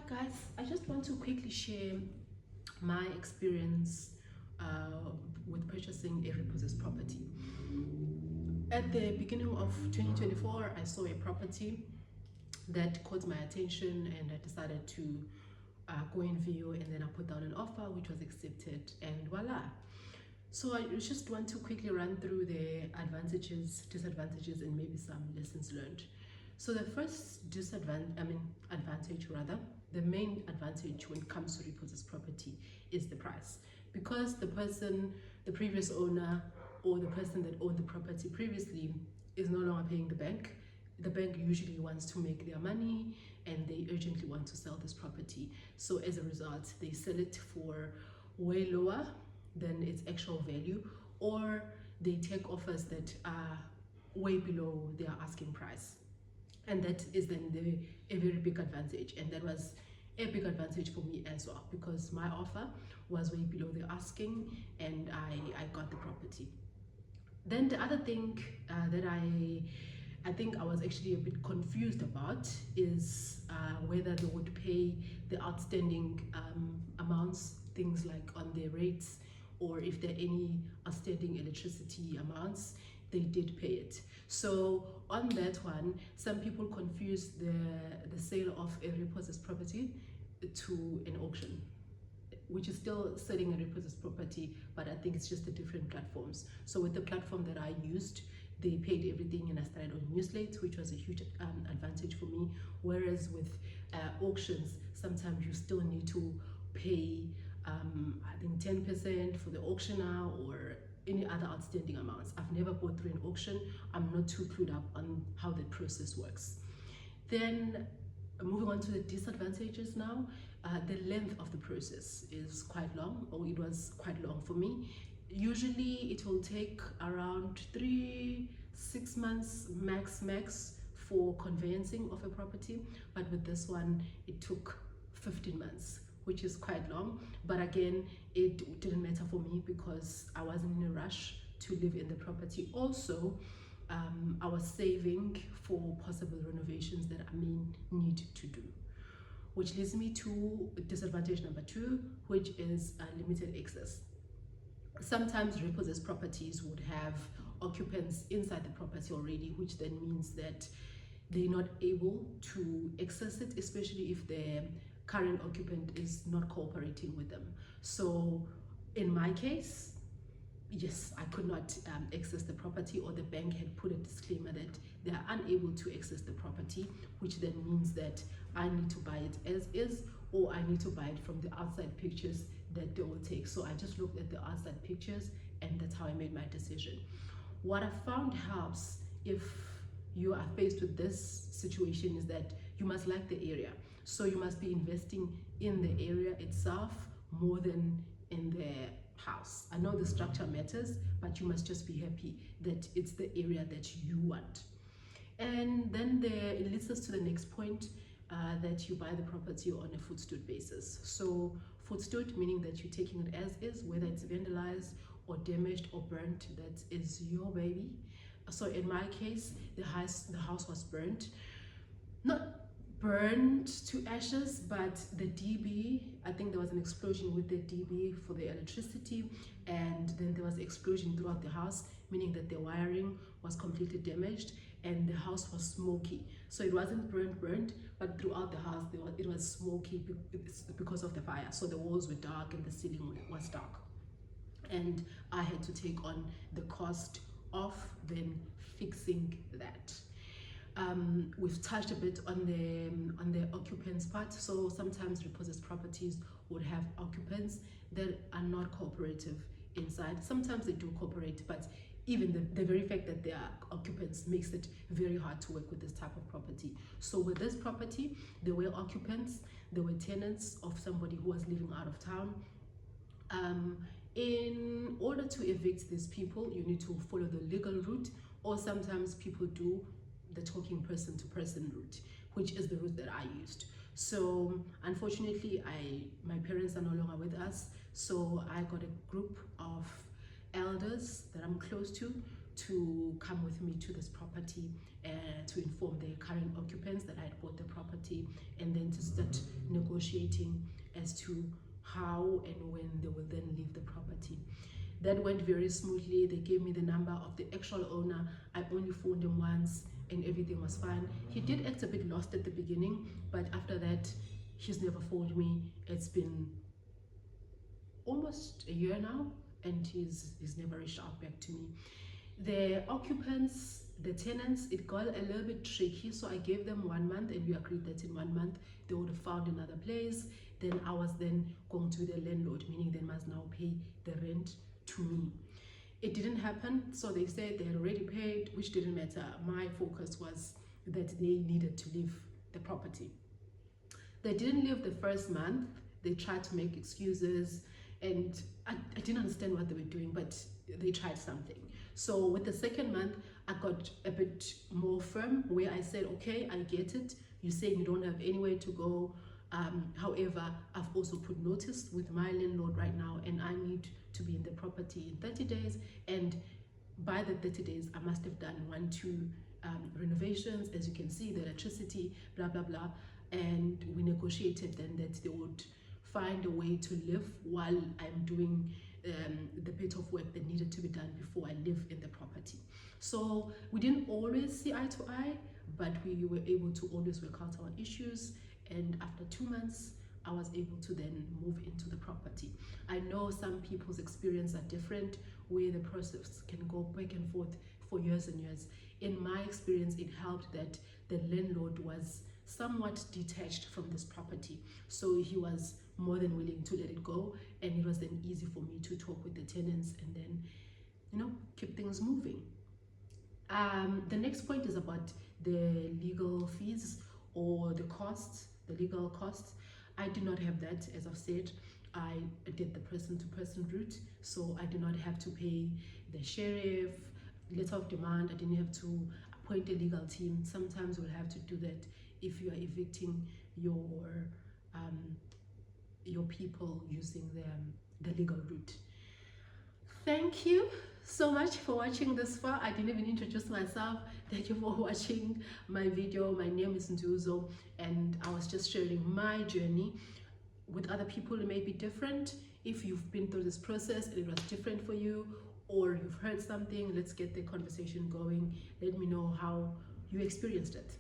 Guys, I just want to quickly share my experience with purchasing a repossessed property. At the beginning of 2024, I saw a property that caught my attention and I decided to go and view, and then I put down an offer which was accepted, and voila. So I just want to quickly run through the advantages, disadvantages, and maybe some lessons learned. So the first advantage rather, the main advantage when it comes to repossessed property is the price. Because the person, the previous owner, or the person that owned the property previously is no longer paying the bank usually wants to make their money and they urgently want to sell this property. So as a result, they sell it for way lower than its actual value, or they take offers that are way below their asking price. And that is then a very big advantage, and that was a big advantage for me as well, because my offer was way below the asking and I got the property. Then the other thing that I think I was actually a bit confused about is whether they would pay the outstanding amounts, things like on their rates, or if there are any outstanding electricity amounts. They did pay it. So on that one, some people confuse the sale of a repossessed property to an auction, which is still selling a repossessed property, but I think it's just the different platforms. So with the platform that I used, they paid everything and I started on Newslate, which was a huge advantage for me. Whereas with auctions, sometimes you still need to pay I think 10% for the auctioneer or any other outstanding amounts. I've never bought through an auction. I'm not too clued up on how the process works. Then moving on to the disadvantages now, the length of the process is quite long, or it was quite long for me. Usually it will take around 3-6 months max for conveyancing of a property, but with this one it took 15 months, which is quite long. But again, it didn't matter for me because I wasn't in a rush to live in the property. Also, I was saving for possible renovations that I may need to do. Which leads me to disadvantage number 2, which is limited access. Sometimes repossessed properties would have occupants inside the property already, which then means that they're not able to access it, especially if the current occupant is not cooperating with them. So in my case, yes, I could not access the property, or the bank had put a disclaimer that they are unable to access the property, which then means that I need to buy it as is, or I need to buy it from the outside pictures that they will take. So I just looked at the outside pictures, and that's how I made my decision. What I found helps if you are faced with this situation is that you must like the area. So you must be investing in the area itself more than in the house. I know the structure matters, but you must just be happy that it's the area that you want. And then it leads us to the next point, that you buy the property on a footstool basis. So footstool meaning that you're taking it as is, whether it's vandalized or damaged or burnt, that is your baby. So in my case, the house was burnt. Not burned to ashes, but the DB, I think there was an explosion with the DB for the electricity, and then there was an explosion throughout the house, meaning that the wiring was completely damaged and the house was smoky. So it wasn't burnt, but throughout the house it was smoky because of the fire. So the walls were dark and the ceiling was dark, and I had to take on the cost of then fixing that. We've touched a bit on the occupants part. So sometimes repossessed properties would have occupants that are not cooperative inside. Sometimes they do cooperate, but even the very fact that they are occupants makes it very hard to work with this type of property. So with this property, there were occupants, there were tenants of somebody who was living out of town. In order to evict these people, you need to follow the legal route, or sometimes people do the talking person to person route, which is the route that I used. So unfortunately, my parents are no longer with us, so I got a group of elders that I'm close to to come with me to this property to inform the current occupants that I had bought the property, and then to start negotiating as to how and when they will then leave the property. That went very smoothly. They gave me the number of the actual owner. I only phoned him once and everything was fine. He did act a bit lost at the beginning, but after that, he's never phoned me. It's been almost a year now, and he's never reached out back to me. The occupants, the tenants, it got a little bit tricky, so I gave them 1 month, and we agreed that in 1 month they would have found another place. Then I was then going to the landlord, meaning they must now pay the rent to me. It didn't happen, so they said they had already paid, which didn't matter. My focus was that they needed to leave the property. They didn't leave the first month. They tried to make excuses, and I didn't understand what they were doing, but they tried something. So with the second month, I got a bit more firm, where I said, okay, I get it. You say you don't have anywhere to go. However, I've also put notice with my landlord right now, and I need to be in the property in 30 days. And by the 30 days, I must have done 1-2 renovations. As you can see, the electricity, blah, blah, blah. And we negotiated then that they would find a way to live while I'm doing the bit of work that needed to be done before I live in the property. So we didn't always see eye to eye, but we were able to always work out our issues. And after 2 months, I was able to then move into the property. I know some people's experience are different, where the process can go back and forth for years and years. In my experience, it helped that the landlord was somewhat detached from this property, so he was more than willing to let it go, and it was then easy for me to talk with the tenants and then, you know, keep things moving. The next point is about the legal fees or the costs, the legal costs. I do not have that. As I've said, I did the person-to-person route, so I do not have to pay the sheriff, letter of demand. I didn't have to appoint a legal team. Sometimes we'll have to do that if you are evicting your people using the legal route. Thank you so much for watching this far. I didn't even introduce myself. Thank you for watching my video. My name is Nduzo, and I was just sharing my journey. With other people, it may be different. If you've been through this process and it was different for you, or you've heard something, let's get the conversation going. Let me know how you experienced it.